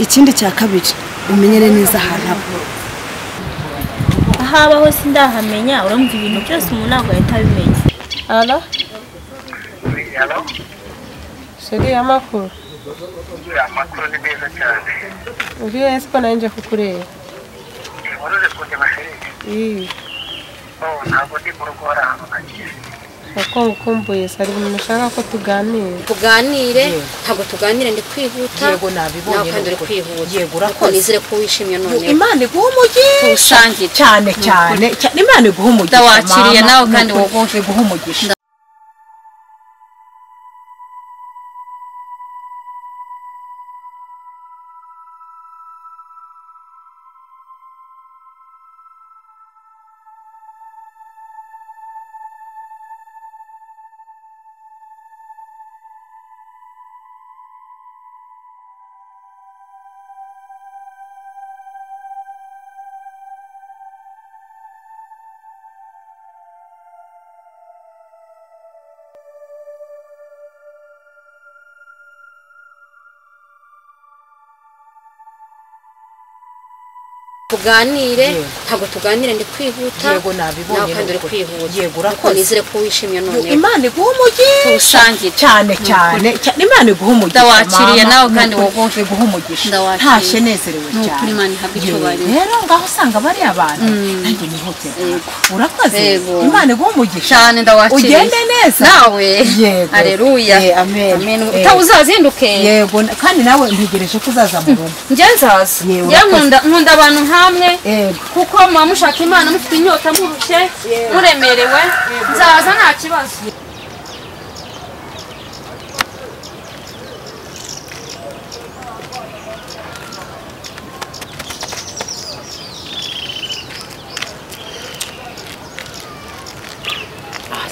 ikindi cya kabiri umenyere neza ahantu ahabaho sindahamenya uramva ibintu byose umuntu ntabwo ahita abimenya. Alo? Alo? Sheri amakuru? Amakuru ni meza cyane. Uri wese ko nanje kukureba? Waruze kundeba Sheri? Ntabwo ndi mu rugo hari ahantu nagiye. Ako mukumbuye sari umuntu ushaka ko tuganire ntabwo tuganire ndi kwihuta. Yego nabibonye kandi uri kwihuta. Yego urakoze. Nizere ko wishimye none. Imana iguha umugisha. Tusangiye cyane Imana iguha umugisha. Ndawakiriye nawe kandi wowe iguha umugisha. tuganire ntabwo tuganire ndi kwihuta. Yego nabibonye kandi uri kwihuta. Yego urakoze. Nizere ko wishimye none. Imana iguha umugisha. Tusangiye cyane Imana iguha umugisha. Ndawakiriye nawe kandi wowe iguha umugisha. Ndawakiriye. Nezerewe cyane. Nukuri Imana ihabwe icyubahiro. Rero ngaho usanga bari abantu nanjye nihotera. Urakoze. Imana iguha umugisha. Cyane ndawakiriye. Ugende neza. Nawe. Yego. Haleluya. Amen. Utazazinduke. Yego kandi nawe ntegereje ko uzaza mu rugo. Njye nzaza. Nkunda abantu nkamwe. Kuko muba mushaka Imana mufite inyota murushye muremerewe nzaza nta kibazo.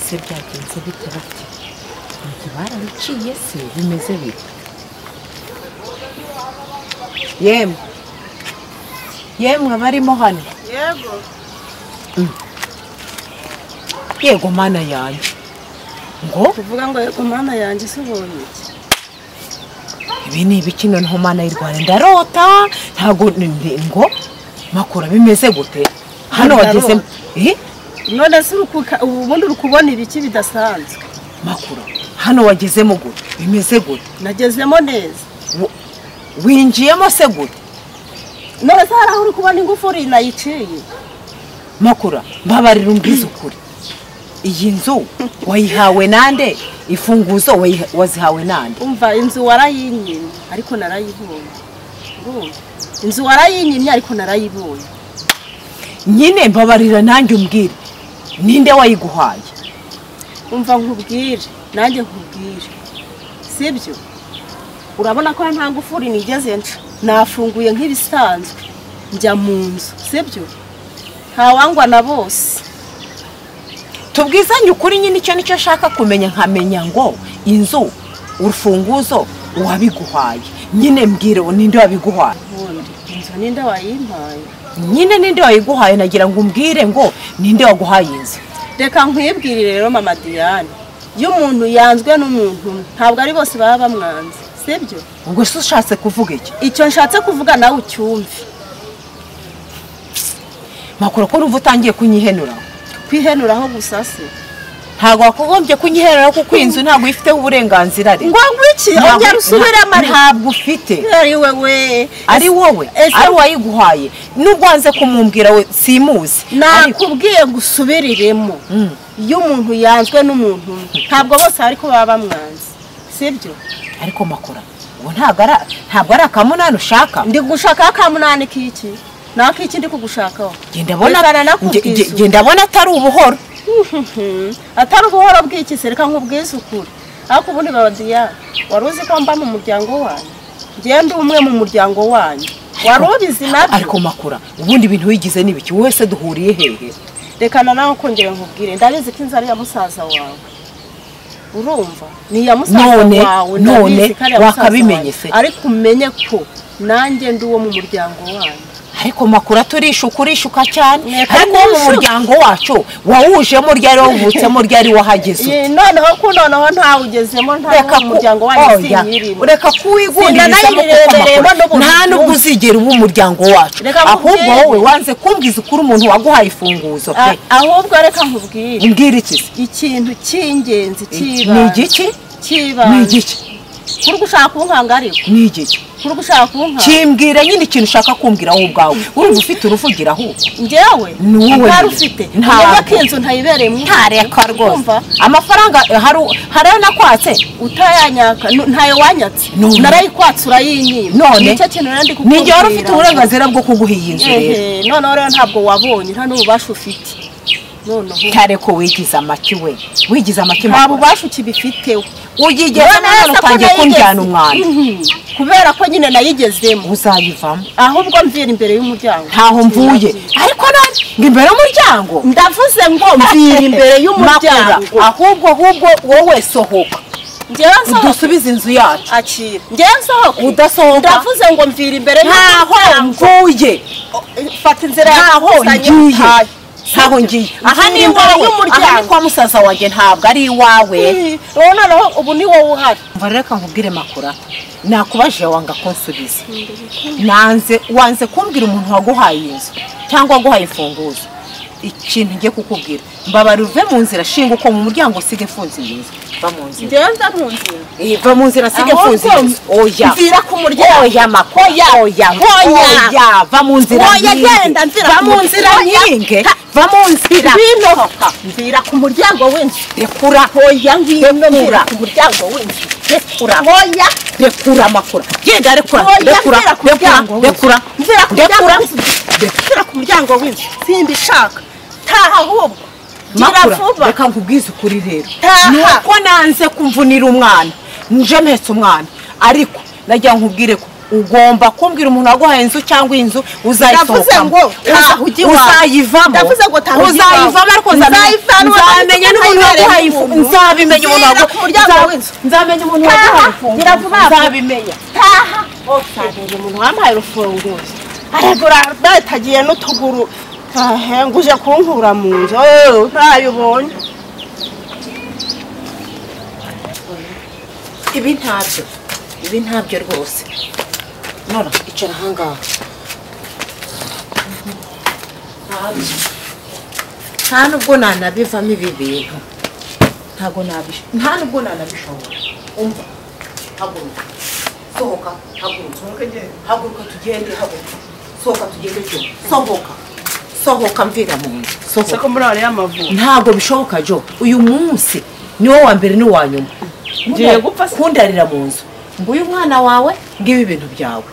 Se byagenze bite bati barabiciye se bimeze bite? Yemwe barimo hano. Yego mana yanjye ngo kuvuga ngo yego mana yanjye subonye iki? Ibi ni ibiki noneho mana y'u Rwanda ndarota ntago ngo makura bimeze gute hano wageze none se ubundi urukubona ibiki bidasanzwe makura hano wagezemo gute bimeze gute? Nagezemo neza. Winjiyemo se gute? None se hari aho uri kubona ingufuri nayiciye? Makura mbabarira umbize ukuri, iyi nzu wayihawe nande? Ifunguzo wazihawe nande? Umva inzu warayinyimye ariko narayibonye. Inzu warayinyimye ariko narayibonye. Nyine mbabarira nanjye umbwire ninde wayiguhaye? Umva nkubwire nanjye nkubwire sibyo? Urabona ko nta ngufuri nigeze nca, nafunguye nk'ibisanzwe njya mu nzu sibyo? Ntawangwa na bose. Tubwizanye ukuri nyine icyo nicyo shaka kumenya, nkamenya ngo inzu urufunguzo wabiguhaye. Nyine mbwire ninde wabiguhaye? Inzu ninde wayimpaye? Nyine ninde wayiguhaye nagira ngo umbwire ngo ninde waguhaye inzu. Reka nkwibwire rero mama Diane, iyo umuntu yanzwe n'umuntu ntabwo ari bose baba bamwanze sibyo? Ubwo se ushatse kuvuga iki? Icyo nshatse kuvuga nawe ucyumve. Makuru ko numva utangiye kunyihenura. Kwihenuraho gusa se ntago wakugombye kunyiherera kuko inzu ntago ifite uburenganzira ari. Ngo ngwiki ongera usubira mari. Ntabwo ufite. Ari wewe. Ari wowe. Ari wayiguhaye. Nubwo wanze kumumbwira we simuzi. Nakubwiye gusubiriremo. Iyo umuntu yanzwe n'umuntu ntabwo bose ariko baba bamwanze sibyo? Ariko makura ubu ntabwo ari akamunani ushaka. Ndi gushaka akamunani kiki? Nako iki ndi kugushakaho? Genda bona atari ubuhoro. Atari ubuhoro bw'iki se? Reka nkubwize ukuri. Ariko ubundi baba Diane waruzi ko mba mu muryango wanyu? Genda umwe mu muryango wanyu. Warubizi nabyo. Ariko makura ubundi ibintu wigize nibiki? Wese duhuriye hehe? Reka nawe kongera nkubwire ndabizi ko inzara ya musaza wawe. Urumva? Ni ya musaza wawe. None wakabimenye se. Ariko umenye ko nanjye ndi uwo mu muryango wanyu. ariko makuru turishuka cyane ariko mu muryango wacu wawujemo ryari wavutsemo ryari wahageze noneho ntawe ugezemo nta muryango wanyu sinyirimo ureka kuwigundiriza nta nubwo uzigera uba umuryango wacu ahubwo wowe wanze kumbwiza ukuri umuntu waguhaye ifunguzo pe ahubwo reka nkubwire mbwira iki ikintu cy'ingenzi ni igiki ni igiki kuri gushaka kunkanga ariko ni igiki kuri gushaka kunkanga kimbwira nyine ikintu ushaka kumbwira wowe ubwawe urumva ufite uruvugira ahubwo njyewe ntuwe ufite ntabwo kinzu ntayibereye mu ntareka rwose amafaranga hari nakwatse utayanyaka ntayo wanyatse narayikwatse urayinyima none nicyo kintu nandi kukubwira nijye wari ufite uburenganzira bwo kuguha iyi nzu rero noneho rero ntabwo wabonye nta n'ububasha ufite kare ko wigize amaki we wigize amaki nta bubasha ukibifiteho ugigeze none utangiye kunjyana umwana kubera ko nyine nayigezemo uzayivamo ahubwo mvira imbere y'umuryango ntaho mvuye ariko none ngo imbere y'umuryango ndavuze ngo mvira imbere y'umuryango ahubwo wowe sohoka udusubize inzu yacu akira njyewe nsohoka udasohoka ndavuze ngo mvira imbere y'umuryango ntaho mvuye fata inzira ntaho ngiye ntaho ngiye aha ni iwawe aha ni kwa musaza wanjye ntabwo ari iwawe noneho ubu ni wowe uhari mva reka nkubwire makuru nakubajije wanga kunsubiza wanze kumbwira umuntu waguhaye inzu cyangwa waguhaye imfunguzo ikintu ngiye kukubwira mbabara uve mu nzira shinga uko mu muryango usige mfunze iyi nzu va mu nzira ngenza mu nzira va mu nzira sige mfunze iyi nzu oya mvira ku muryango oya makoya oya va mu nzira oya genda mvira va mu nzira nyinge va mu nzira mvira ku muryango w'inzu rekura oya mvira ku muryango w'inzu rekura oya rekura makuru genda rekura mvira ku muryango w'inzu simbishaka taha ahubwo makuru reka nkubwize ukuri rero nuko nanze kumvunira umwana nje mpetse umwana ariko najya nkubwire ko ugomba kumbwira umuntu waguhaye inzu cyangwa inzu uzayisohokamo uzayivamo ariko nzamenya n'umuntu waguhaye inzu nzabimenya umuntu waguhaye inzu nzamenya umuntu waguhaye inzu nzabimenya taha umuntu wampaye urufunguzo aragura batagiye n'utuguru nguje kunkura mu nzu ntayo ubonye ibi ntabyo rwose nora icara ahangaha nta nubwo nanabivamo ibi bintu nta nubwo nanabishobora umva haguruka sohoka haguruka tugende sohoka tugende sohoka mvira mu nzu soko muri ari y'amavuko ntabwo bishoboka jo uyu munsi niwo wa mbere n'uwa nyuma ngiye gupfa kundarira mu nzu ngo uyu mwana wawe ngibi ibintu byawe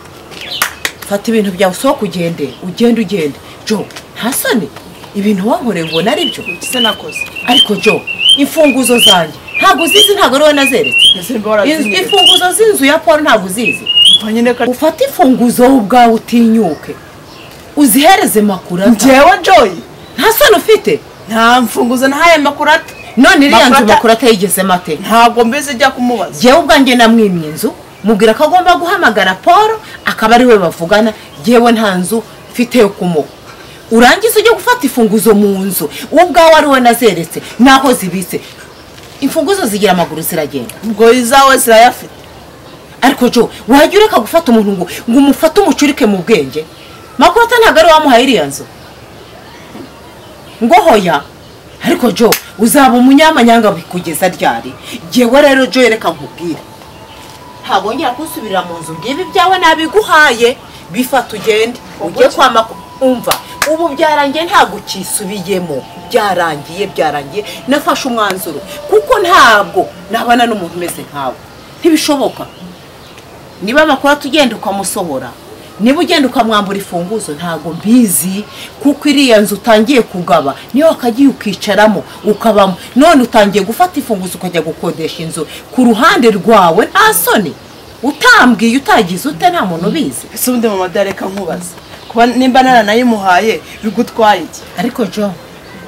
fata ibintu byawe sohoka ugende jo nta soni ibintu wankoreye ubona ari byo se nakoze ariko jo imfunguzo zanjye ntabwo uzizi ntabwo ari wowe nazeretse imfunguzo z'inzu ya Paul ntabwo uzizi ufate imfunguzo wowe ubwawe utinyuke uzihereze makuru njyewe joy nta soni ufite nta mfunguzo ntaye makuru ate none iriya nzu makuru atayigeze mate ntabwo mbese ijya kumubaza njyewe ubwanjye namwimye inzu mubwira ko agomba guhamagara Paul akaba ari we bavugana njyewe nta nzu mfite yo kumuha urangiza ujye gufata imfunguzo mu nzu ubwawe ari we nazeretse naho zibitse imfunguzo zigira amaguru ziragenda ubwo izawe zirayafite ariko jo wajya ureka gufata umuntu ngo umufate umucurike mu bwenge makuru ntabwo ari wamuhaye iriya nzu ngo hoya ariko jo uzaba umunyamanyanga bikugeza ryari njyewe rero jo reka nkubwire ntabwo ngira kusubirira mu nzu ngibi byawe nabiguhaye bifata ugende ujye kwa makuru umva ubu byarangiye ntabwo ukisubiyemo byarangiye nafashe umwanzuro kuko ntabwo nabana n'umuntu umeze nkawe ntibishoboka niba amakuru tugenda ukamusohora niba ugenda ukamwambura ifunguzo ntabwo mbizi kuko iriya nzu utangiye kugaba niyo wakagiye ukicaramo ukabamo none utangiye gufata ifunguzo ukajya gukodesha inzu ku ruhande rwawe nta soni utambwiye utagize ute nta muntu ubizi ese ubundi mama dareka nkubaza kuba nimba naranayimuhaye bigutwaye iki ariko jo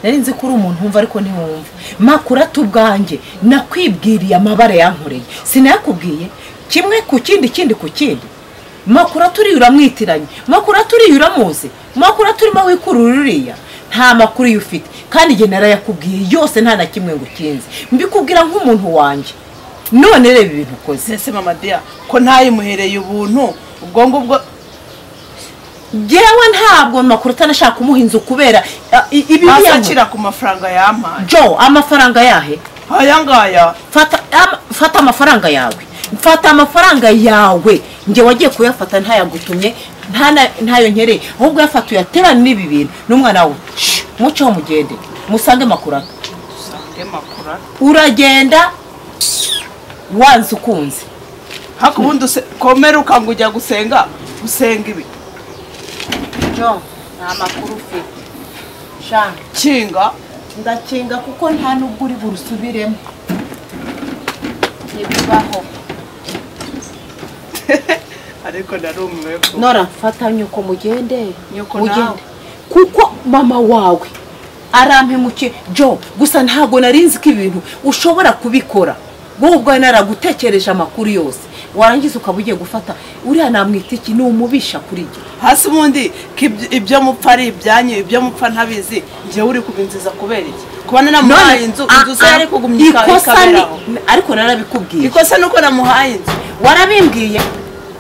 nari nzi ko uri umuntu wumva ariko ntiwumva makuru atubwanjye nakwibwiriye amabara yankoreye sinayakubwiye kimwe ku kindi ku kindi makuru aturiye uramwitiranye makuru aturiye uramuzi makuru aturimo wikurura uriya nta makuru iyo ufite kandi igihe narayakubwiye yose nta na kimwe ngo ukinze mbikubwira nk'umuntu wanjye none reba ibintu ukoze ese mama Dia ko ntayimuhereye ubuntu ubwo ngubwo yewe ntabwo makuru utanashaka kumuha inzu kubera ibi basakira ku mafaranga yampaye Jo amafaranga yahe aya ngaya fata amafaranga yawe mfata amafaranga yawe nge wagiye kuyafata ntayagutumye ntayo nkereye ahubwo yafata uyaterane n'ibi bintu n'umwana wawe muceho mugende musange makuru uragenda wanze ukunze hako ubundi komera ukanga ujya gusenga ibi Jo nta makuru ufite shanga kinga ndakinga kuko nta nubwo uri burusubiremo ntibibaho ariko narumwe nora mfatanye uko mugende nawe kuko mama wawe arampemuke Jo gusa ntago narinzi ko ibintu ushobora kubikora wowe ubwo naragutekereje amakuru yose warangiza ukaba ugiye gufata uriya namwita iki ni umubisha kuri jye hasi ubundi ibyo mupfa ari ibyanyu ibyo mupfa ntabizi njyewe uri kubinziza kubera iki kubona namuhaye inzu se yari kugumya ikaberaho ariko narabikubwiye ikosa nuko namuhaye inzu warabimbwiye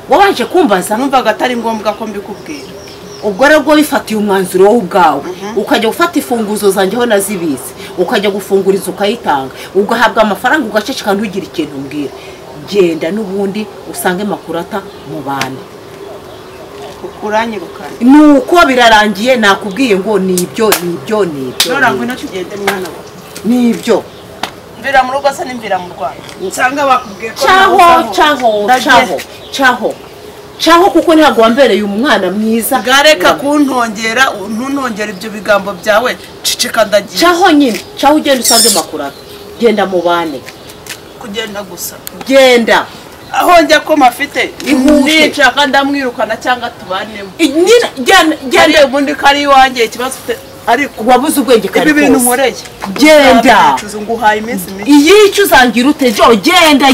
wabanje kumbaza numvaga atari ngombwa ko mbikubwira ubwo rero wifatiye umwanzuro wowe ubwawe ukajya gufata ifunguzo zanjye aho nazibitse ukajya gufunguriza ukayitanga ugahabwa amafaranga ugaceceka ntugire ikintu umbwira genda n'ubundi usange makurata mu bana uranyirukana nuko birarangiye nakubwiye ngo nibyo nora ngwino tugende mwana wa nibyo mvira mu rugo se nimvira mu Rwanda nsanga bakubwiye ko caho kuko ntabwo wambereye umwana mwiza gareka kuntongera ntuntongera ibyo bigambo byawe cicika ndagiye caho nyine caho ugenda usange makurata genda mu bane kugenda gusa genda aho njya ko mafite nshaka ndamwirukana cyangwa tubanemo genda ubundi kari iwanjye ikibazo ariko wabuze ubwenge kare ibi bintu nkoreye genda nguhaye iminsi mike iyi icyo uzangira ute Jo genda